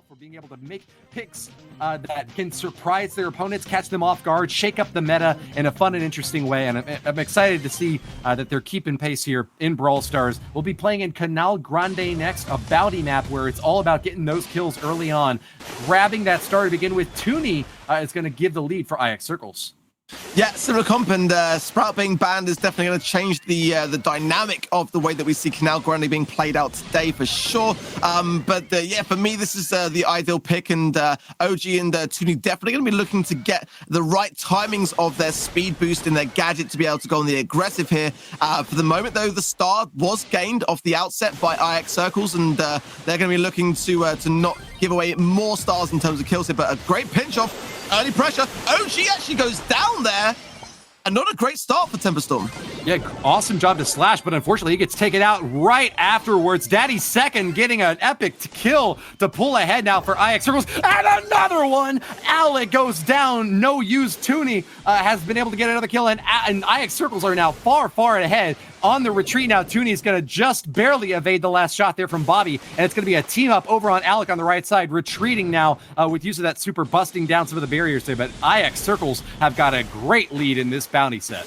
for being able to make picks that can surprise their opponents, catch them off guard, shake up the meta in a fun and interesting way. And I'm excited to see that they're keeping pace here in Brawl Stars. We'll be playing in Canal Grande next, a bounty map where it's all about getting those kills early on. Grabbing that star to begin with, Toonie is going to give the lead for IX Circles. Yeah, similar comp, and Sprout being banned is definitely going to change the dynamic of the way that we see Canal Grande being played out today for sure. Yeah, for me, this is the ideal pick, and OG and Toonie definitely going to be looking to get the right timings of their speed boost in their gadget to be able to go on the aggressive here. For the moment, though, the star was gained off the outset by IX Circles, and they're going to be looking to not give away more stars in terms of kills here, but a great pinch off. Early pressure. OG actually goes down there. And not a great start for Temper Storm. Yeah, awesome job to Slash, but unfortunately he gets taken out right afterwards. Daddy's second getting an epic kill to pull ahead now for IX Circles. And another one! Alec goes down. No use. Toonie has been able to get another kill, and IX Circles are now far, far ahead. On the retreat now, Toonie's going to just barely evade the last shot there from Bobby, and it's going to be a team up over on Alec on the right side, retreating now with use of that super, busting down some of the barriers there, but IX Circles have got a great lead in this bounty set.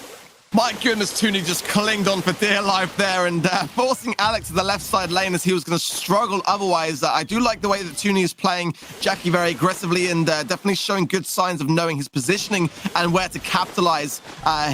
My goodness, Toonie just clinged on for dear life there and forcing Alec to the left side lane as he was going to struggle otherwise. I do like the way that Toonie is playing Jackie very aggressively and definitely showing good signs of knowing his positioning and where to capitalize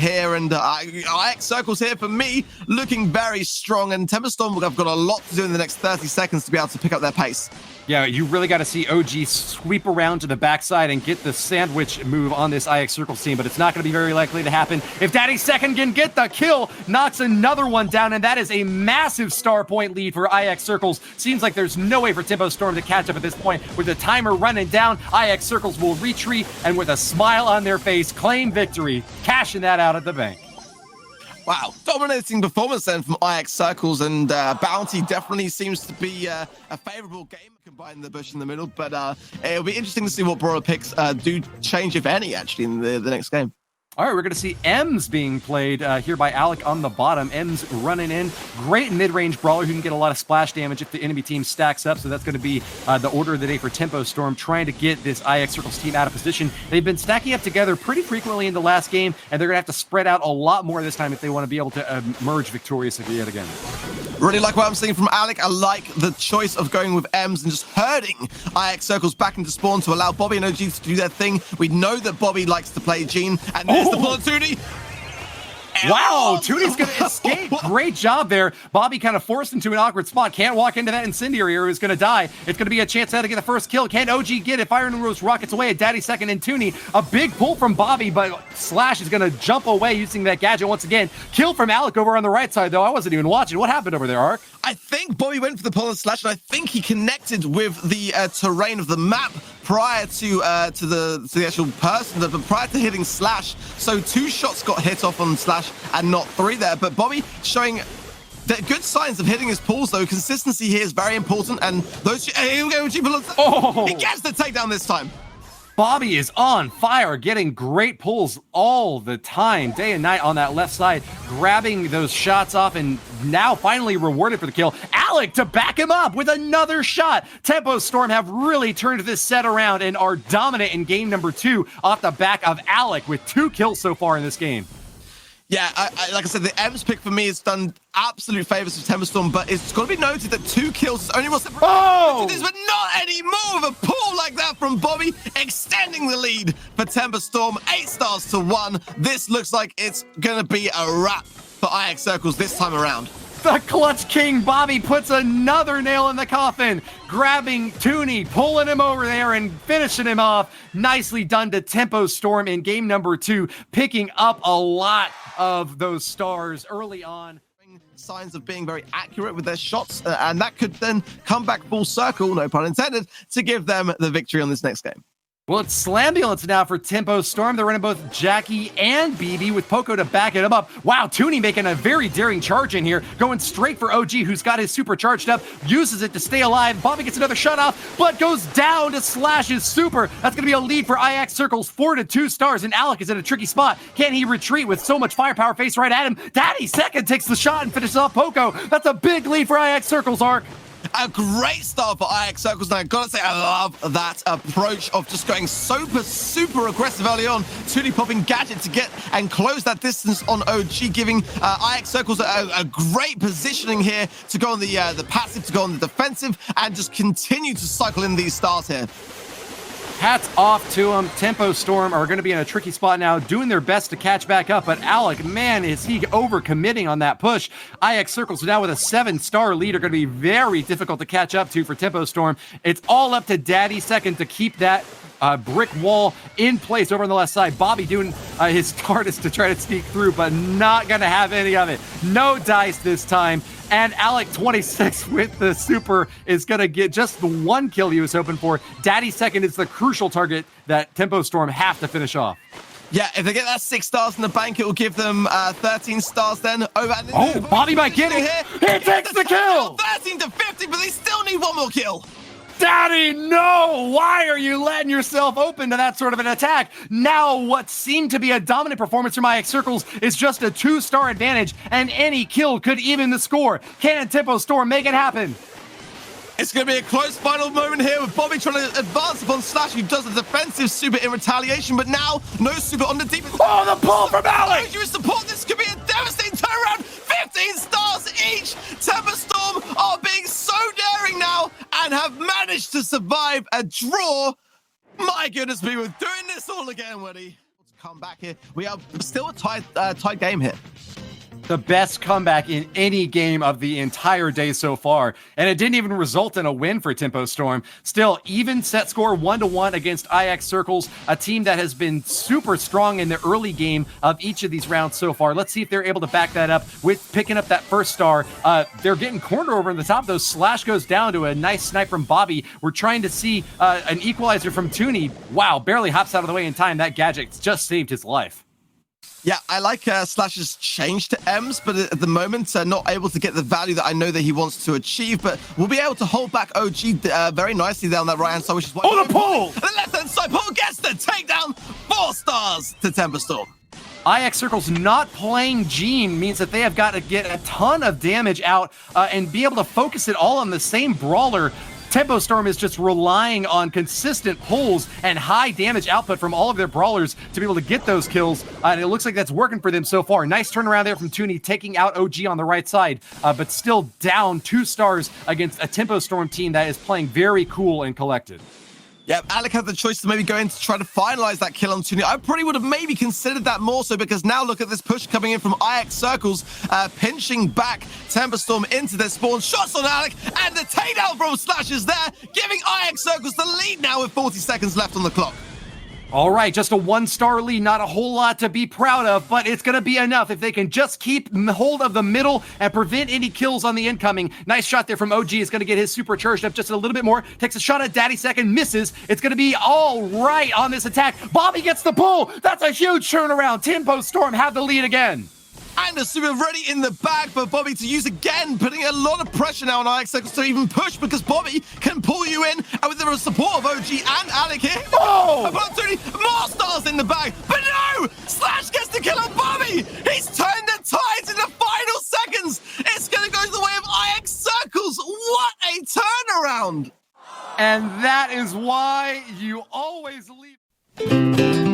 here. And IX Circles here, for me, looking very strong. And Temper Storm have got a lot to do in the next 30 seconds to be able to pick up their pace. Yeah, you really got to see OG sweep around to the backside and get the sandwich move on this IX Circles team, but it's not going to be very likely to happen. If Daddy's second can get the kill, knocks another one down, and that is a massive star point lead for IX Circles. Seems like there's no way for Tempo Storm to catch up at this point. With the timer running down, IX Circles will retreat and with a smile on their face, claim victory, cashing that out at the bank. Wow, dominating performance then from IX Circles, and Bounty definitely seems to be a favorable game, combining the bush in the middle, but it'll be interesting to see what Brawler picks do change, if any, actually, in the next game. All right, we're going to see Ems being played here by Alec on the bottom. Ems running in. Great mid-range brawler who can get a lot of splash damage if the enemy team stacks up. So that's going to be the order of the day for Tempo Storm, trying to get this IX Circles team out of position. They've been stacking up together pretty frequently in the last game, and they're going to have to spread out a lot more this time if they want to be able to emerge victorious yet again. Really like what I'm seeing from Alec. I like the choice of going with Ems and just herding IX Circles back into spawn to allow Bobby and OG to do their thing. We know that Bobby likes to play Gene, and there's the pull of Toonie. Wow, Toonie's going to escape. Great job there. Bobby kind of forced into an awkward spot. Can't walk into that incendiary or he's going to die. It's going to be a chance now to get the first kill. Can OG get it? Fire and Rose rockets away at Daddy second and Toonie. A big pull from Bobby, but Slash is going to jump away using that gadget once again. Kill from Alec over on the right side, though. I wasn't even watching. What happened over there, Ark? I think Bobby went for the pull of Slash, and I think he connected with the terrain of the map prior to the actual person, but prior to hitting Slash. So 2 shots got hit off on Slash and not 3 there. But Bobby showing good signs of hitting his pulls, though. Consistency here is very important, and those he gets the takedown this time. Bobby is on fire, getting great pulls all the time, day and night on that left side, grabbing those shots off, and now finally rewarded for the kill. Alec to back him up with another shot. Tempo Storm have really turned this set around and are dominant in game number 2 off the back of Alec with 2 kills so far in this game. Yeah, like I said, the Ems pick for me has done absolute favors for Temper Storm, but it's got to be noted that 2 kills is only what's the but not any more of a pull like that from Bobby, extending the lead for Temper Storm, 8 stars to 1. This looks like it's going to be a wrap for IX Circles this time around. The Clutch King Bobby puts another nail in the coffin, grabbing Toonie, pulling him over there and finishing him off. Nicely done to Tempo Storm in game number 2, picking up a lot of those stars early on. Signs of being very accurate with their shots, and that could then come back full circle, no pun intended, to give them the victory on this next game. Well, it's Slambulance now for Tempo Storm. They're running both Jackie and BB with Poco to back it up. Wow, Toonie making a very daring charge in here, going straight for OG, who's got his super charged up, uses it to stay alive. Bobby gets another shot off, but goes down to Slash's super. That's going to be a lead for IX Circles, 4 to 2 stars, and Alec is in a tricky spot. Can he retreat with so much firepower face right at him? Daddy second takes the shot and finishes off Poco. That's a big lead for IX Circles, Ark. A great start for IX Circles. Now, I gotta say, I love that approach of just going super aggressive early on. Toonie popping Gadget to get and close that distance on OG, giving IX Circles a great positioning here to go on the passive, to go on the defensive, and just continue to cycle in these stars here. Hats off to him. Tempo Storm are going to be in a tricky spot now, doing their best to catch back up. But Alec, man, is he overcommitting on that push. IX Circles now with a 7-star lead are going to be very difficult to catch up to for Tempo Storm. It's all up to Daddy Second to keep that brick wall in place over on the left side. Bobby doing his hardest to try to sneak through, but not going to have any of it. No dice this time. And Alec 26 with the super is going to get just the one kill he was hoping for. Daddy Second is the crucial target that Tempo Storm have to finish off. Yeah, if they get that 6 stars in the bank, it will give them 13 stars then. Bobby might get it. He takes the kill! 13 to 50, but they still need one more kill. Daddy, no! Why are you letting yourself open to that sort of an attack? Now, what seemed to be a dominant performance from IX Circles is just a 2-star advantage, and any kill could even the score. Can Tempo Storm make it happen? It's going to be a close final moment here with Bobby trying to advance upon Slash, who does a defensive super in retaliation, but now no super on the defense. Oh, the pull from Alex! Support. This could be a devastating turnaround. 15 stars each. Tempo Storm are being so daring now and have managed to survive a draw. My goodness me, we're doing this all again, Woody. Let's come back here. We are still a tight game here. The best comeback in any game of the entire day so far. And it didn't even result in a win for Tempo Storm. Still, even set score 1-1 against IX Circles, a team that has been super strong in the early game of each of these rounds so far. Let's see if they're able to back that up with picking up that first star. They're getting cornered over in the top, though. Slash goes down to a nice snipe from Bobby. We're trying to see an equalizer from Toonie. Wow, barely hops out of the way in time. That gadget just saved his life. Yeah, I like Slash's change to M's, but at the moment, not able to get the value that I know that he wants to achieve, but we'll be able to hold back OG very nicely down that right-hand side, which is why... Oh, the pull! The left-hand side pull gets the takedown, 4 stars to Tempo Storm. IX Circles not playing Gene means that they have got to get a ton of damage out and be able to focus it all on the same brawler. Tempo Storm is just relying on consistent pulls and high damage output from all of their brawlers to be able to get those kills, and it looks like that's working for them so far. Nice turnaround there from Toonie, taking out OG on the right side, but still down 2 stars against a Tempo Storm team that is playing very cool and collected. Yeah, Alec had the choice to maybe go in to try to finalize that kill on Toonie. I probably would have maybe considered that more so, because now look at this push coming in from IX Circles, pinching back Tempo Storm into their spawn. Shots on Alec, and the takedown from Slash is there, giving IX Circles the lead now with 40 seconds left on the clock. All right, just a 1-star lead, not a whole lot to be proud of, but it's going to be enough if they can just keep hold of the middle and prevent any kills on the incoming. Nice shot there from OG. Is going to get his super charged up just a little bit more. Takes a shot at Daddy Second, misses. It's going to be all right on this attack. Bobby gets the pull. That's a huge turnaround. Tempo Storm have the lead again. And a super ready in the bag for Bobby to use again, putting a lot of pressure now on IX Circles to even push, because Bobby can pull you in, and with the support of OG and Alec here, more stars in the bag, but no! Slash gets the kill on Bobby! He's turned the tides in the final seconds! It's gonna go the way of IX Circles! What a turnaround! And that is why you always leave...